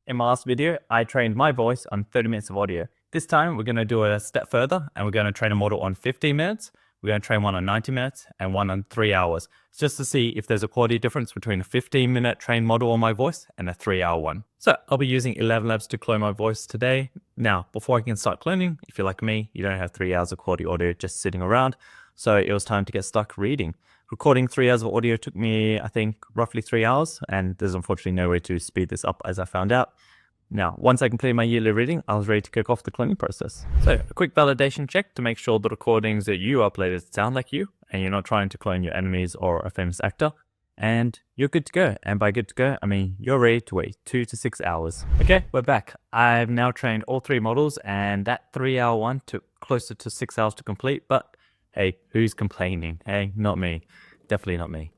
In my last video, I trained my voice on 30 minutes of audio. This time, we're going to do a step further and we're going to train a model on 15 minutes. We're going to train one on 90 minutes and one on 3 hours, just to see if there's a quality difference between a 15-minute trained model on my voice and a 3-hour one. So I'll be using 11 Labs to clone my voice today. Now, before I can start cloning, if you're like me, you don't have 3 hours of quality audio just sitting around. So it was time to get stuck reading. Recording 3 hours of audio took me, I think, roughly 3 hours, and there's unfortunately no way to speed this up as I found out. Now, once I completed my yearly reading, I was ready to kick off the cloning process. So, a quick validation check to make sure the recordings that you uploaded sound like you, and you're not trying to clone your enemies or a famous actor, and you're good to go. And by good to go, I mean you're ready to wait 2 to 6 hours. Okay, we're back. I've now trained all 3 models, and that 3-hour one took closer to 6 hours to complete, but hey, who's complaining? Hey, not me. Definitely not me.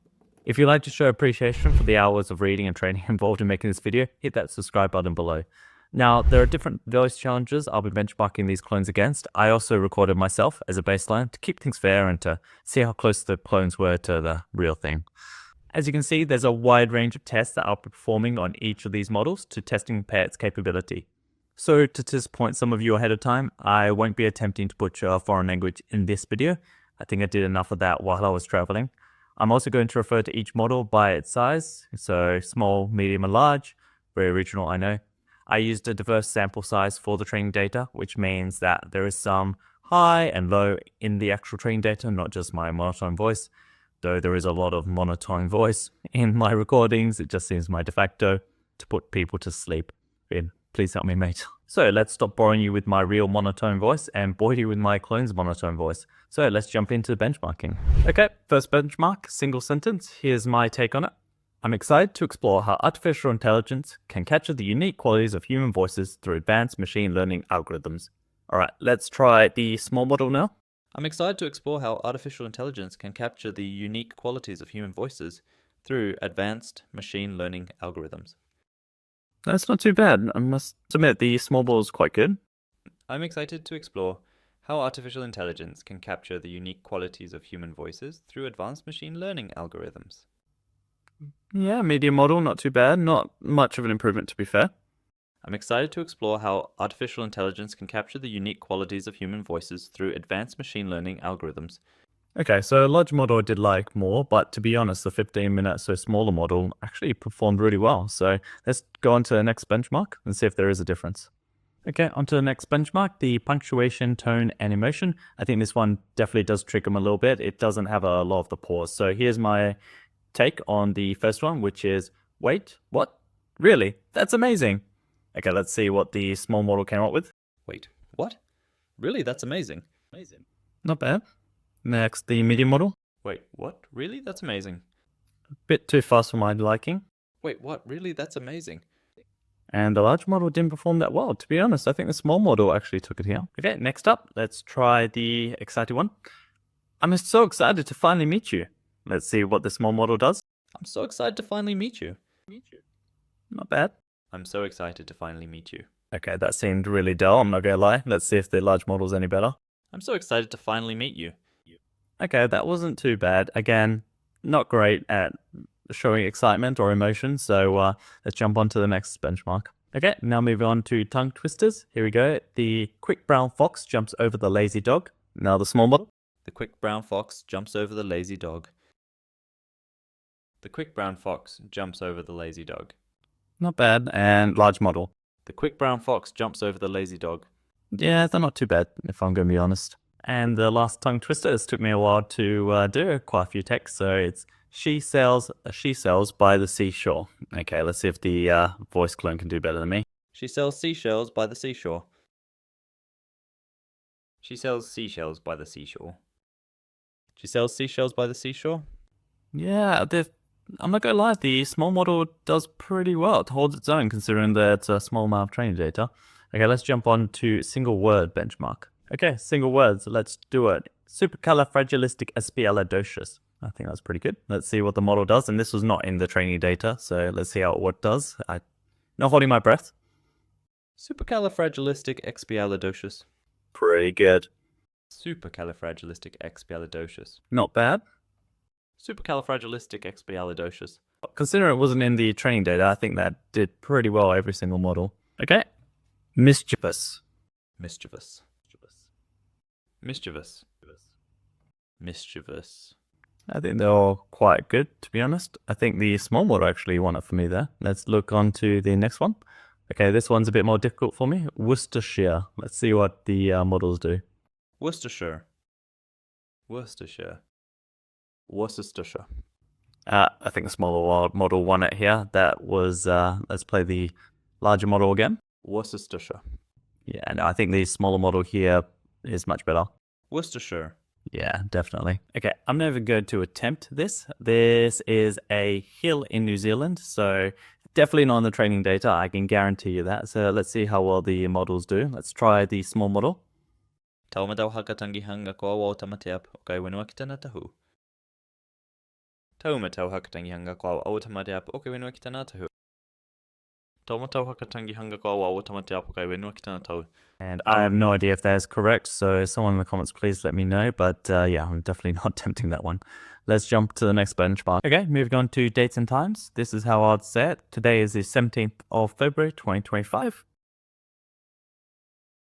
If you'd like to show appreciation for the hours of reading and training involved in making this video, hit that subscribe button below. Now, there are different voice challenges I'll be benchmarking these clones against. I also recorded myself as a baseline to keep things fair and to see how close the clones were to the real thing. As you can see, there's a wide range of tests that I'll be performing on each of these models to test and compare its capability. So to disappoint some of you ahead of time, I won't be attempting to butcher a foreign language in this video. I think I did enough of that while I was traveling. I'm also going to refer to each model by its size, so small, medium, and large. Very original, I know. I used a diverse sample size for the training data, which means that there is some high and low in the actual training data, not just my monotone voice. Though there is a lot of monotone voice in my recordings, it just seems my de facto to put people to sleep. Please help me, mate. So let's stop boring you with my real monotone voice and bore you with my clone's monotone voice. So let's jump into benchmarking. Okay, first benchmark, single sentence. Here's my take on it. I'm excited to explore how artificial intelligence can capture the unique qualities of human voices through advanced machine learning algorithms. Alright, let's try the small model now. I'm excited to explore how artificial intelligence can capture the unique qualities of human voices through advanced machine learning algorithms. That's not too bad. I must admit, the small model is quite good. I'm excited to explore how artificial intelligence can capture the unique qualities of human voices through advanced machine learning algorithms. Yeah, medium model, not too bad. Not much of an improvement, to be fair. I'm excited to explore how artificial intelligence can capture the unique qualities of human voices through advanced machine learning algorithms. Okay, so a large model I did like more, but to be honest, the 15-minute, so smaller model actually performed really well. So let's go on to the next benchmark and see if there is a difference. Okay, on to the next benchmark, the punctuation, tone, and emotion. I think this one definitely does trick them a little bit. It doesn't have a lot of the pause. So here's my take on the first one, which is, wait, what? Really? That's amazing. Okay, let's see what the small model came up with. Wait, what? Really? That's amazing. Not bad. Next, the medium model. Wait, what? Really? That's amazing. A bit too fast for my liking. Wait, what? Really? That's amazing. And the large model didn't perform that well, to be honest. I think the small model actually took it here. Okay, next up, let's try the exciting one. I'm so excited to finally meet you. Let's see what the small model does. I'm so excited to finally meet you. Not bad. I'm so excited to finally meet you. Okay, that seemed really dull, I'm not gonna lie. Let's see if the large model's any better. I'm so excited to finally meet you. Okay, that wasn't too bad. Again, not great at showing excitement or emotion, so let's jump on to the next benchmark. Okay, now moving on to tongue twisters. Here we go. The quick brown fox jumps over the lazy dog. Now the small model. The quick brown fox jumps over the lazy dog. The quick brown fox jumps over the lazy dog. Not bad. And large model. The quick brown fox jumps over the lazy dog. Yeah, they're not too bad, if I'm going to be honest. And the last tongue twister, this took me a while to do, quite a few texts, so it's she sells by the seashore. Okay, let's see if the voice clone can do better than me. She sells seashells by the seashore. She sells seashells by the seashore. She sells seashells by the seashore? Yeah, I'm not going to lie, the small model does pretty well. It holds its own considering that it's a small amount of training data. Okay, let's jump on to single word benchmark. Okay, single words, let's do it. Supercalifragilisticexpialidocious. I think that's pretty good. Let's see what the model does, and this was not in the training data, so let's see how it does. I'm not holding my breath. Supercalifragilisticexpialidocious. Pretty good. Supercalifragilisticexpialidocious. Not bad. Supercalifragilisticexpialidocious. Considering it wasn't in the training data, I think that did pretty well every single model. Okay. Mischievous. Mischievous. Mischievous. Mischievous. I think they're all quite good, to be honest. I think the small model actually won it for me there. Let's look on to the next one. Okay, this one's a bit more difficult for me. Worcestershire. Let's see what the models do. Worcestershire. Worcestershire. Worcestershire. I think the smaller model won it here. That was, let's play the larger model again. Worcestershire. Yeah, and I think the smaller model here is much better. Worcestershire. Yeah, definitely. Okay, I'm never going to attempt this. This is a hill in New Zealand, so definitely not on the training data. I can guarantee you that. So let's see how well the models do. Let's try the small model. Taumadau hakatangi hanga ko wa tamateap okay wenua kitana tahu. Taumatau hakatangi hanga ko wa tamateap okay wenua kitana tahu. Taumatau hakatangi hanga ko wa tamateap okay wenua kitana tahu. And I have no idea if that is correct, so someone in the comments please let me know. But yeah, I'm definitely not attempting that one. Let's jump to the next benchmark. Okay, moving on to dates and times. This is how I'd say it. Today is the 17th of February, 2025.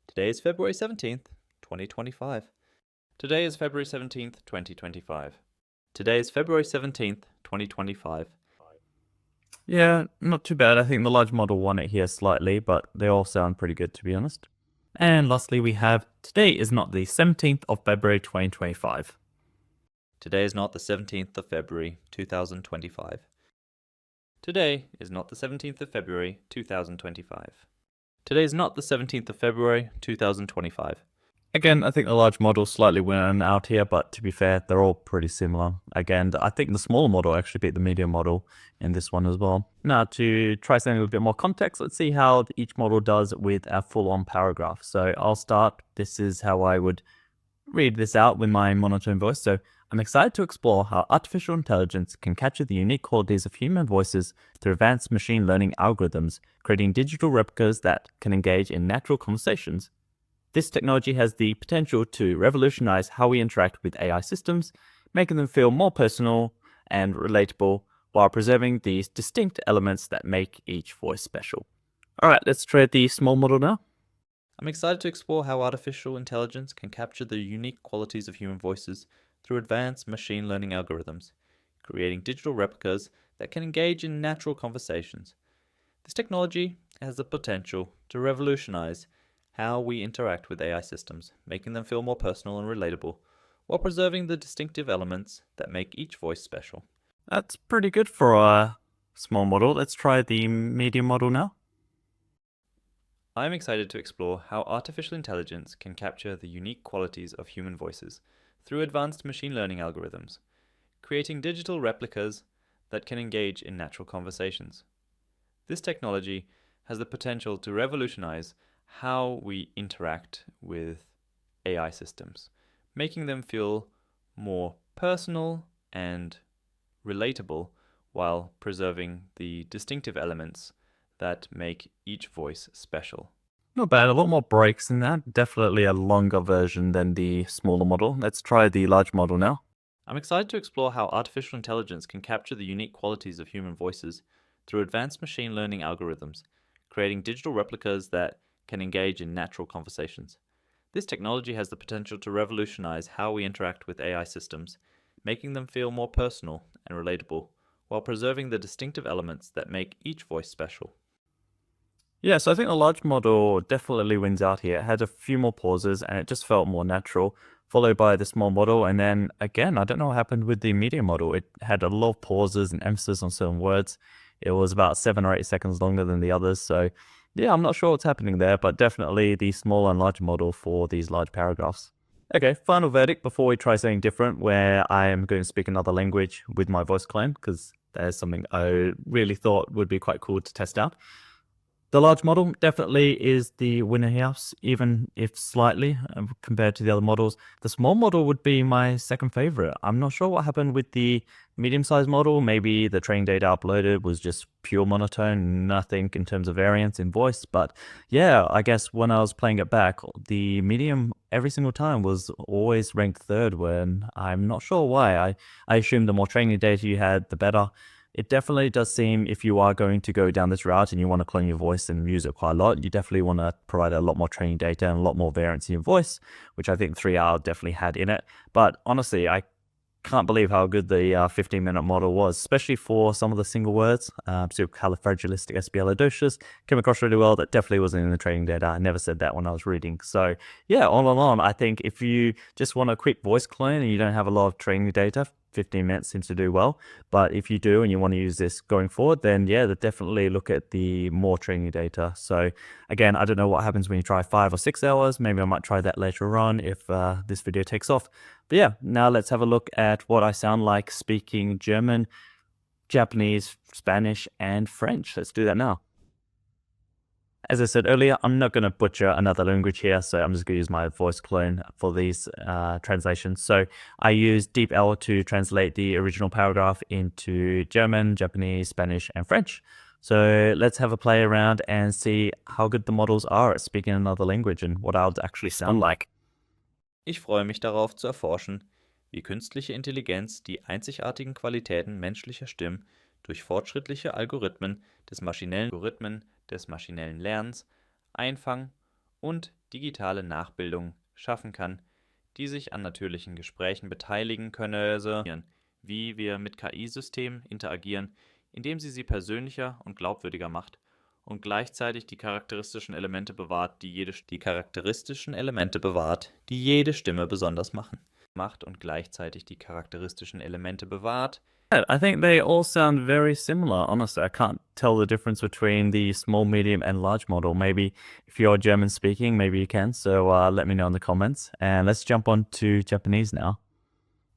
Today is February 17th, 2025. Today is February 17th, 2025. Today is February 17th, 2025. Yeah, not too bad. I think the large model won it here slightly, but they all sound pretty good, to be honest. And lastly, we have today is not the 17th of February 2025. Today is not the 17th of February 2025. Today is not the 17th of February 2025. Today is not the 17th of February 2025. Again, I think the large model slightly went out here, but to be fair, they're all pretty similar. Again, I think the smaller model actually beat the medium model in this one as well. Now, to try something with a bit more context, let's see how each model does with a full-on paragraph. So I'll start. This is how I would read this out with my monotone voice. So I'm excited to explore how artificial intelligence can capture the unique qualities of human voices through advanced machine learning algorithms, creating digital replicas that can engage in natural conversations. This technology has the potential to revolutionize how we interact with AI systems, making them feel more personal and relatable while preserving these distinct elements that make each voice special. All right, let's try the small model now. I'm excited to explore how artificial intelligence can capture the unique qualities of human voices through advanced machine learning algorithms, creating digital replicas that can engage in natural conversations. This technology has the potential to revolutionize how we interact with AI systems, making them feel more personal and relatable, while preserving the distinctive elements that make each voice special. That's pretty good for a small model. Let's try the medium model now. I'm excited to explore how artificial intelligence can capture the unique qualities of human voices through advanced machine learning algorithms, creating digital replicas that can engage in natural conversations. This technology has the potential to revolutionize how we interact with AI systems, making them feel more personal and relatable while preserving the distinctive elements that make each voice special. Not bad, a lot more breaks in that. Definitely a longer version than the smaller model. Let's try the large model now. I'm excited to explore how artificial intelligence can capture the unique qualities of human voices through advanced machine learning algorithms, creating digital replicas that can engage in natural conversations. This technology has the potential to revolutionize how we interact with AI systems, making them feel more personal and relatable, while preserving the distinctive elements that make each voice special. Yeah, so I think the large model definitely wins out here. It had a few more pauses and it just felt more natural, followed by the small model. And then again, I don't know what happened with the medium model. It had a lot of pauses and emphasis on certain words. It was about 7 or 8 seconds longer than the others. So yeah, I'm not sure what's happening there, but definitely the small and large model for these large paragraphs. Okay, final verdict before we try something different where I am going to speak another language with my voice clone, because that is something I really thought would be quite cool to test out. The large model definitely is the winner here, even if slightly compared to the other models. The small model would be my second favorite. I'm not sure what happened with the medium-sized model. Maybe the training data uploaded was just pure monotone, nothing in terms of variance in voice. But yeah, I guess when I was playing it back, the medium every single time was always ranked third when I'm not sure why. I assumed the more training data you had, the better. it definitely does seem if you are going to go down this route and you want to clone your voice and use it quite a lot, you definitely want to provide a lot more training data and a lot more variance in your voice, which I think 3R definitely had in it. But honestly, I can't believe how good the 15-minute model was, especially for some of the single words. Supercalifragilisticexpialidocious came across really well. That definitely wasn't in the training data. I never said that when I was reading. So yeah, all in all, I think if you just want a quick voice clone and you don't have a lot of training data, 15 minutes seems to do well. But if you do and you want to use this going forward, then yeah, definitely look at the more training data. So again, I don't know what happens when you try 5 or 6 hours. Maybe I might try that later on if this video takes off. But yeah, now let's have a look at what I sound like speaking German, Japanese, Spanish, and French. Let's do that now. As I said earlier, I'm not going to butcher another language here, so I'm just going to use my voice clone for these translations. So I use DeepL to translate the original paragraph into German, Japanese, Spanish, and French. So let's have a play around and see how good the models are at speaking another language and what I'll actually sound like. Ich freue mich darauf zu erforschen, wie künstliche Intelligenz die einzigartigen Qualitäten menschlicher Stimmen durch fortschrittliche Algorithmen des maschinellen Lernens, Einfangen und digitale Nachbildung schaffen kann, die sich an natürlichen Gesprächen beteiligen können, wie wir mit KI-Systemen interagieren, indem sie persönlicher und glaubwürdiger macht und gleichzeitig die charakteristischen Elemente bewahrt, die jede Stimme besonders machen. I think they all sound very similar. Honestly, I can't tell the difference between the small, medium, and large model. Maybe if you're German speaking, maybe you can. So let me know in the comments. And let's jump on to Japanese now.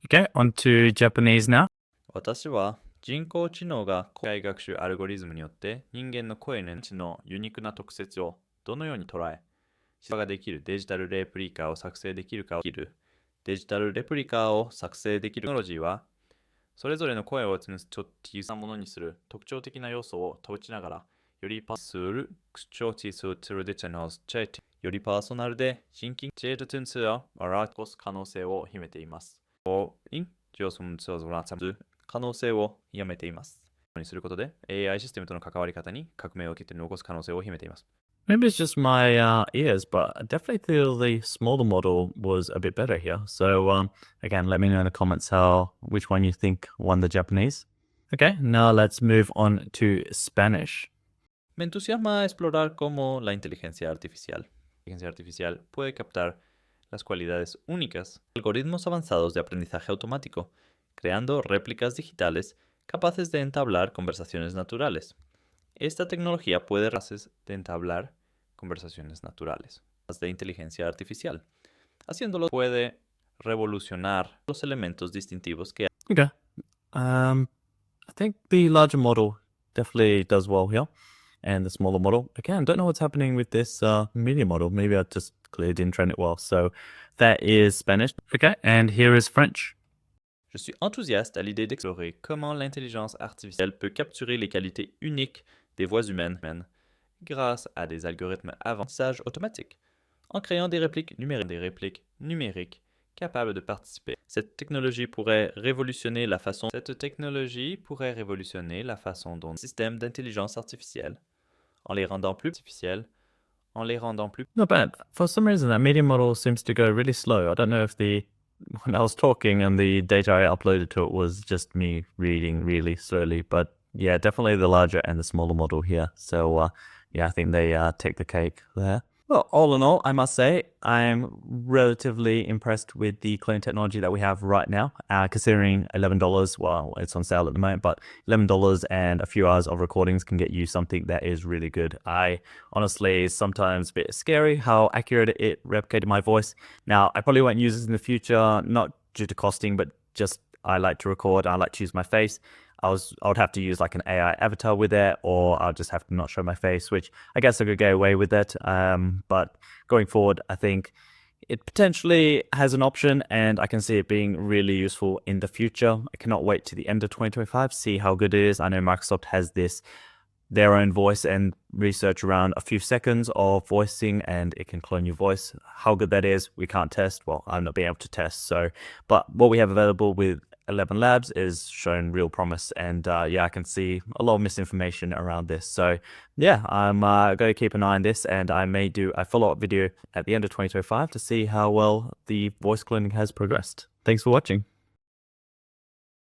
Okay, on to Japanese now. 私は人工知能が機械学習アルゴリズムによって人間の声のユニークな特質をどのように捉え、視ができるデジタルレプリカを作成できるテクノロジーは、それぞれの声を小さなものにする特徴的な要素を保ちながら、よりパーソナルで新規チェートトゥンスを起こす可能性を秘めています。可能性を秘めています。にすることで AI システムとの関わり方に革命を起こす可能性を秘めています。Maybe it's just my ears, but I definitely feel the smaller model was a bit better here. So again, let me know in the comments which one you think won the Japanese. Okay, now let's move on to Spanish. Me entusiasma explorar cómo la inteligencia artificial puede captar las cualidades únicas de algoritmos avanzados de aprendizaje automático, creando réplicas digitales capaces de entablar conversaciones naturales. Esta tecnología puede de entablar conversaciones naturales de inteligencia artificial, haciéndolo puede revolucionar los elementos distintivos que Okay. I think the larger model definitely does well here. And the smaller model, again, don't know what's happening with this medium model. Maybe I just clearly didn't train it well. So that is Spanish. Okay, and here is French. Je suis enthousiaste à l'idée d'explorer comment l'intelligence artificielle peut capturer les qualités uniques des voix humaines grâce à des algorithmes d'apprentissage automatique, en créant des répliques numériques capables de participer. Cette technologie pourrait révolutionner la façon dont les systèmes d'intelligence artificielle, en les rendant plus. Not bad. For some reason, that medium model seems to go really slow. I don't know if when I was talking and the data I uploaded to it was just me reading really slowly, but yeah, definitely the larger and the smaller model here. So yeah, I think they take the cake there. Well, all in all, I must say I'm relatively impressed with the clone technology that we have right now, considering $11, well, it's on sale at the moment, but $11 and a few hours of recordings can get you something that is really good. I honestly, sometimes a bit scary how accurate it replicated my voice. Now, I probably won't use this in the future, not due to costing, but just I like to record, I like to use my face. I would have to use like an AI avatar with it, or I'll just have to not show my face, which I guess I could get away with it. But going forward, I think it potentially has an option, and I can see it being really useful in the future. I cannot wait to the end of 2025, see how good it is. I know Microsoft has their own voice and research around a few seconds of voicing, and it can clone your voice. How good that is, we can't test. Well, I'm not being able to test. But what we have available with 11 Labs is showing real promise, and yeah, I can see a lot of misinformation around this. So yeah, I'm going to keep an eye on this, and I may do a follow-up video at the end of 2025 to see how well the voice cloning has progressed. Thanks for watching.